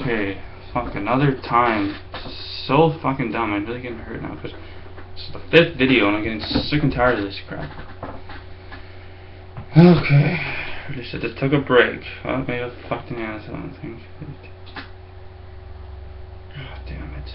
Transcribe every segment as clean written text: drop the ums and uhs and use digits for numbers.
Okay, fuck, another time. So fucking dumb. I'm really getting hurt now because it's the 5th video and I'm getting sick and tired of this crap. Okay, I just took a break. Oh, maybe a fucking ass, I don't think. Oh, damn it.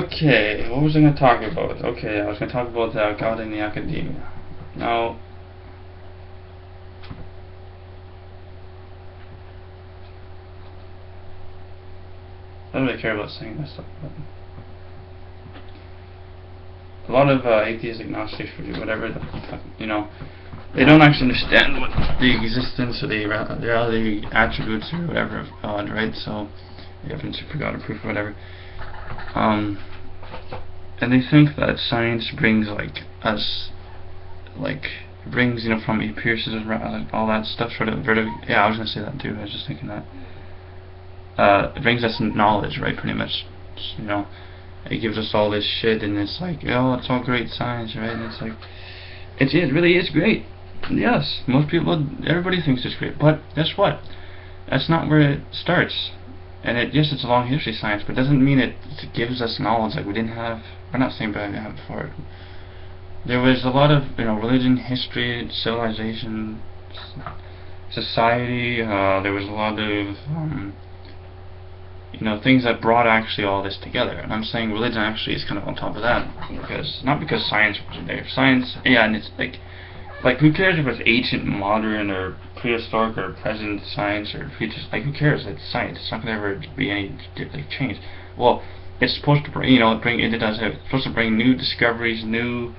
Okay, what was I going to talk about? Okay, I was going to talk about God in the academia. Now, I don't really care about saying this stuff, but a lot of atheists, agnostics, whatever the fuck, you know, they don't actually understand what the existence or the reality attributes or whatever of God, right? So, the evidence for God or proof or whatever. And they think that science brings brings, you know, from pierces all that stuff, sort of yeah, I was gonna say that too. I was just thinking that. It brings us knowledge, right? Pretty much, you know, it gives us all this shit, and it's like, oh, it's all great science, right? And it's like, it really is great. Yes, everybody thinks it's great, but guess what? That's not where it starts. And yes, it's a long history of science, but it doesn't mean it gives us knowledge like we didn't have. We're not saying we didn't have before. There was a lot of, you know, religion, history, civilization, society. There was a lot of you know, things that brought actually all this together. And I'm saying religion actually is kind of on top of that, because not because science wasn't there. Science, yeah, and it's like who cares if it's ancient, modern, or prehistoric, or present science, or future? Like, who cares? It's science. It's not going to ever be any change. Well, it's supposed to bring, you know, it's supposed to bring new discoveries, new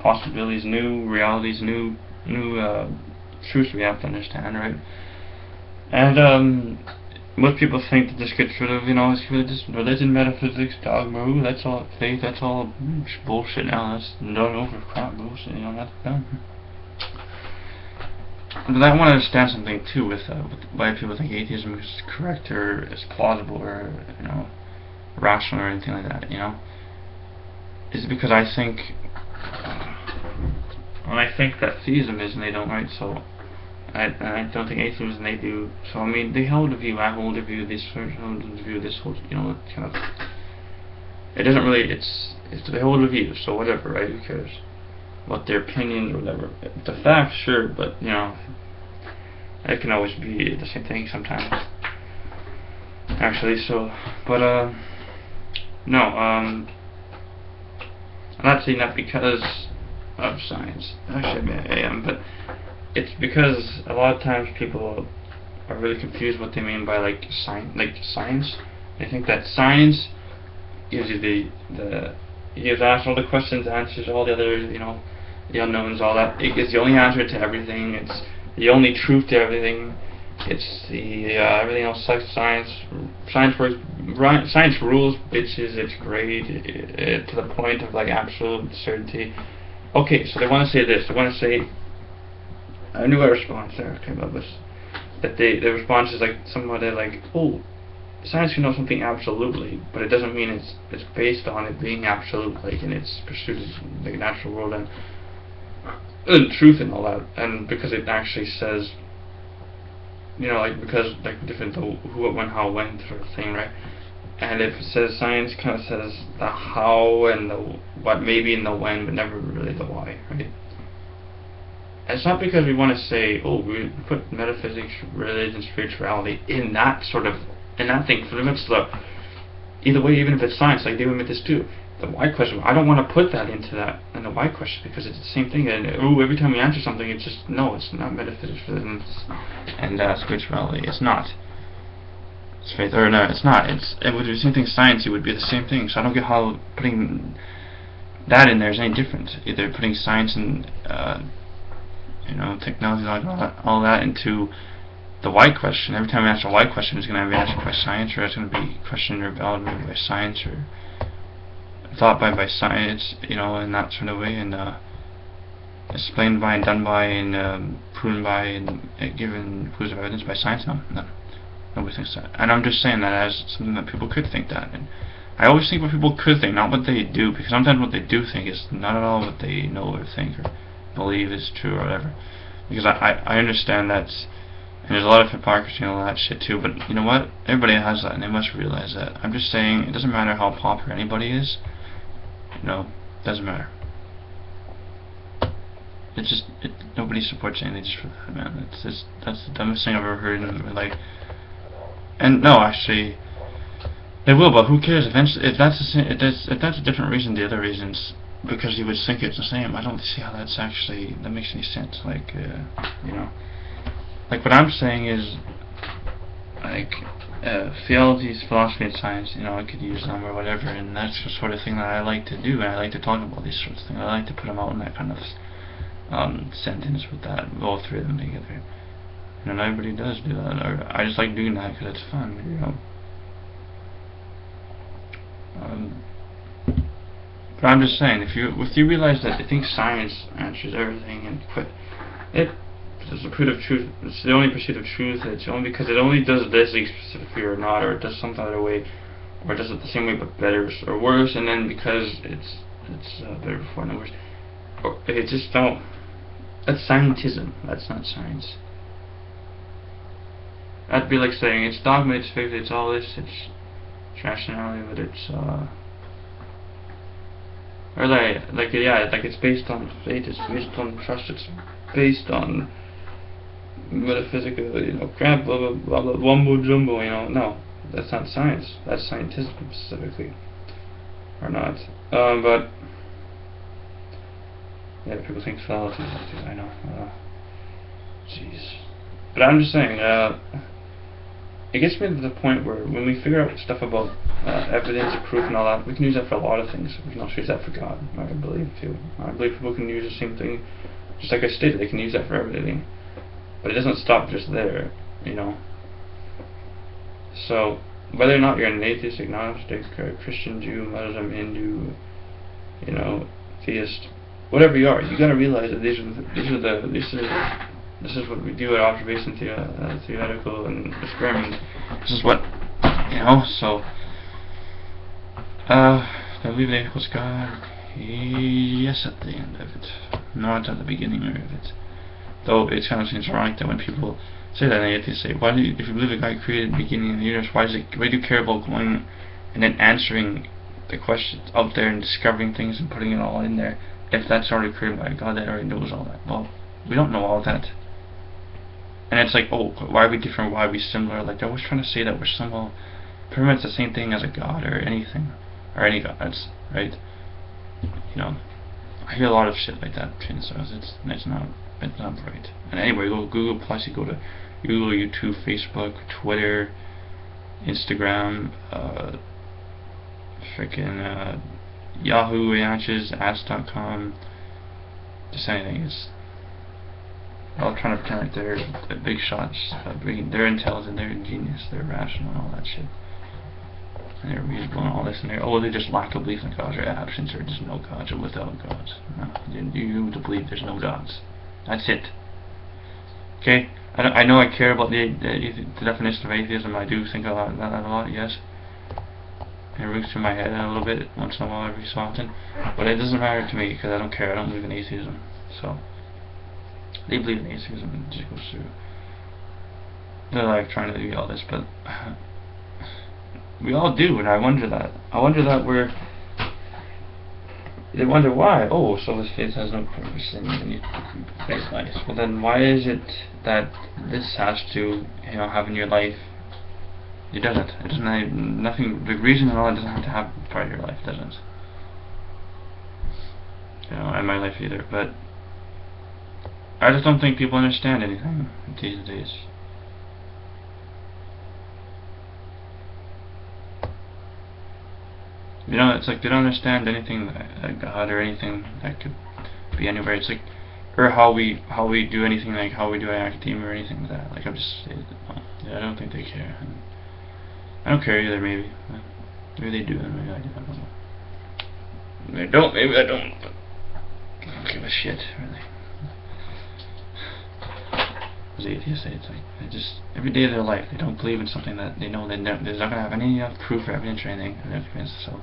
possibilities, new realities, new truths we have to understand, right? And most people think that this gets rid of, you know, it's just religion, metaphysics, dogma. Ooh, that's all faith. That's all bullshit now. That's done over crap bullshit. You know, that's done. But I want to understand something too with why people think atheism is correct or is plausible or, you know, rational or anything like that. You know, is because I think that theism is and they don't, right? So I don't think atheism is and they do. So I mean, they hold a view. I hold a view. This person holds a view. This holds, you know, kind of. It doesn't really. It's they hold a view. So whatever, right? Who cares? What their opinions or whatever. The facts, sure, but you know, it can always be the same thing sometimes. Actually, so, but no, I'm not saying that because of science. Actually, I am, but it's because a lot of times people are really confused what they mean by like science. They think that science gives you the you ask all the questions, answers, all the other, you know, the unknowns, all that. It gives the only answer to everything. It's the only truth to everything. It's the everything else sucks. Science works. Science rules, bitches. It's great to the point of like absolute certainty. Okay, so they want to say this. They want to say. I knew a response there. Okay, about this. That the response is like somebody like, oh, science can know something absolutely, but it doesn't mean it's based on it being absolute, like in its pursuit of the natural world and truth and all that, and because it actually says, you know, like because like different the who, what, when, how, when sort of thing, right? And if it says science, kind of says the how and the what, maybe and the when, but never really the why, right? And it's not because we want to say, oh, we put metaphysics, religion, spirituality in that sort of in that thing. For them, it's the either way, even if it's science, like they would admit this too. The why question, I don't want to put that into that in the why question because it's the same thing. And every time we answer something, it's just no, it's not metaphysics and spirituality. It's not. It's faith, or no, it's not. It would be the same thing. Science, it would be the same thing. So I don't get how putting that in there is any different. Either putting science and you know, technology, all that into the why question. Every time we answer a why question, it's going to be answered by science, or it's going to be questioned or validated by science, or thought by science, you know, in that sort of way, and explained by and done by and proven by and given proofs of evidence by science. No, nobody thinks that. And I'm just saying that as something that people could think that. And I always think what people could think, not what they do, because sometimes what they do think is not at all what they know or think or believe is true or whatever. Because I understand that And there's a lot of hypocrisy and all that shit too, but you know what? Everybody has that, and they must realize that. I'm just saying, it doesn't matter how popular anybody is. You know, it doesn't matter. It's just, nobody supports anything just for that, man. That's the dumbest thing I've ever heard in my life. And no, actually, they will, but who cares? Eventually, if that's a different reason, the other reasons, because you would think it's the same. I don't see how that makes any sense. Like, you know. Like, what I'm saying is, like, theology, philosophy, and science, you know, I could use them or whatever, and that's the sort of thing that I like to do, and I like to talk about these sorts of things. I like to put them out in that kind of sentence with that, all three of them together. And not everybody does do that, or I just like doing that because it's fun, you know. But I'm just saying, if you realize that you think science answers everything and quit, it's the pursuit of truth. It's the only pursuit of truth. It's only because it only does this specifically or not, or it does some other way, or it does it the same way but better or worse. And then because it's better before and worse, or it just don't. That's scientism. That's not science. That'd be like saying it's dogma, it's faith, it's all this, it's rationality, but it's or like it's based on faith, it's based on trust, it's based on metaphysical, you know, crap, blah blah blah blah, wumbo jumbo, you know. No, that's not science. That's scientism specifically, or not. But yeah, people think theology is like this. I know. Jeez. But I'm just saying, it gets me to the point where when we figure out stuff about evidence, proof, and all that, we can use that for a lot of things. We can also use that for God. I believe too. I believe people can use the same thing, just like I stated. They can use that for everything. But it doesn't stop just there, you know. So whether or not you're an atheist, agnostic, or Christian, Jew, Muslim, Hindu, you know, theist, whatever you are, you got to realize that this is what we do at observation theoretical and experiment. This is what, you know. So I believe in equals God. Yes, at the end of it, not at the beginning of it. Though it kind of seems ironic that when people say that, and they say, "Why do you, if you believe a God created the beginning of the universe, why do you care about going and then answering the questions out there and discovering things and putting it all in there? If that's already created by a God that already knows all that." Well, we don't know all that. And it's like, oh, why are we different? Why are we similar? Like, they're always trying to say that we're somehow pretty much the same thing as a God or anything, or any gods, right? You know, I hear a lot of shit like that between themselves. It's not right. And anyway, go Google Plus. You go to Google, YouTube, Facebook, Twitter, Instagram, freaking Yahoo Answers, Ask.com, just anything. It's all trying to pretend like they're big shots. They're intelligent, they're ingenious, they're rational, and all that shit. And they're reasonable and all this, and they just lack a belief in gods, or absence, or just no gods, or without gods. No, you believe there's no gods. That's it. Okay? I know I care about the definition of atheism. I do think about that a lot, yes. It rings through my head a little bit once in a while, every so often. But it doesn't matter to me, because I don't care. I don't believe in atheism. So they believe in atheism, and it just goes through. They're like trying to do all this, but we all do, and I wonder that. They wonder why. Oh, so this faith has no purpose, and you face life. Well, then why is it that this has to, you know, have in your life? It doesn't. It doesn't have nothing. The reason and all that doesn't have to have part of your life. Doesn't. You know, in my life either. But I just don't think people understand anything these days. You know, it's like they don't understand anything like God or anything that could be anywhere. It's like, or how we do anything, like how we do academia or anything like that. Like, I'm just saying, yeah, I don't think they care. And I don't care either. Maybe they do, and maybe I do. I don't know. Maybe they don't. Maybe I don't. But I don't give a shit, really. As atheists say, it's like they just every day of their life they don't believe in something that they know they're not gonna have any proof or evidence or anything, and they're convinced so,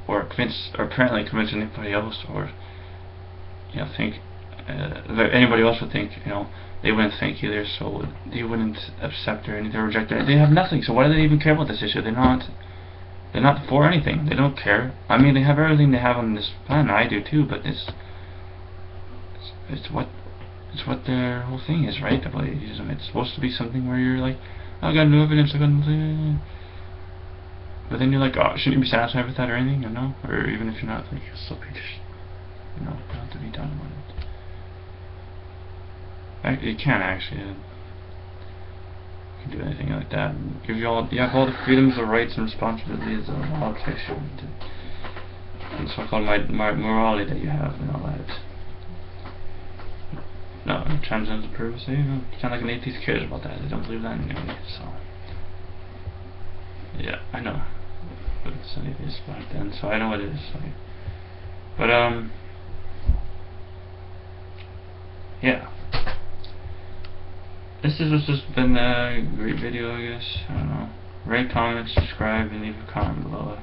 or apparently convince anybody else, or you know think that anybody else would think, you know, they wouldn't thank you. They wouldn't accept or anything, reject it. They have nothing. So why do they even care about this issue? They're not for anything. They don't care. I mean, they have everything they have on this planet. I do too, but it's what their whole thing is, right? About atheism. It's supposed to be something where you're like, I got no evidence. I got nothing. But then you're like, oh, shouldn't you be satisfied with that or anything? You know? Or even if you're not, like, you'll still be just, you know, have to be done with it. You can't actually. You can do anything like that. You have all the freedoms, the rights, and responsibilities of all fiction, and so-called morality that you have and all that. No, transcendental purpose. You know, sound like an atheist cares about that. They don't believe that anyway. So, yeah, I know. But it's an atheist back then, so I know what it is. Like, but yeah. This has just been a great video, I guess. I don't know. Rate, comment, subscribe, and leave a comment below.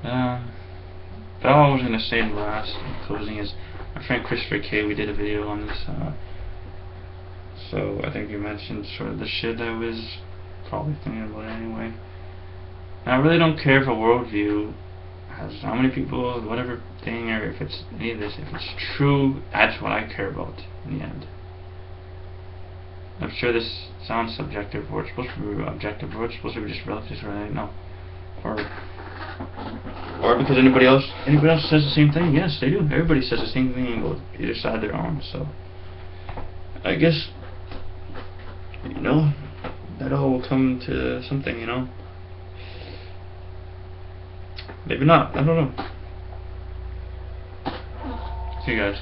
But all I was gonna say in the last closing is my friend Christopher K. We did a video on this. So I think you mentioned sort of the shit I was probably thinking about anyway. And I really don't care if a worldview has how many people, whatever thing, or if it's any of this. If it's true, that's what I care about in the end. I'm sure this sounds subjective, or it's supposed to be objective, or it's supposed to be just relative, or anything. No. Or because anybody else says the same thing. Yes, they do. Everybody says the same thing and go either side of their arm. So I guess, you know, that all will come to something, you know. Maybe not. I don't know. See you guys.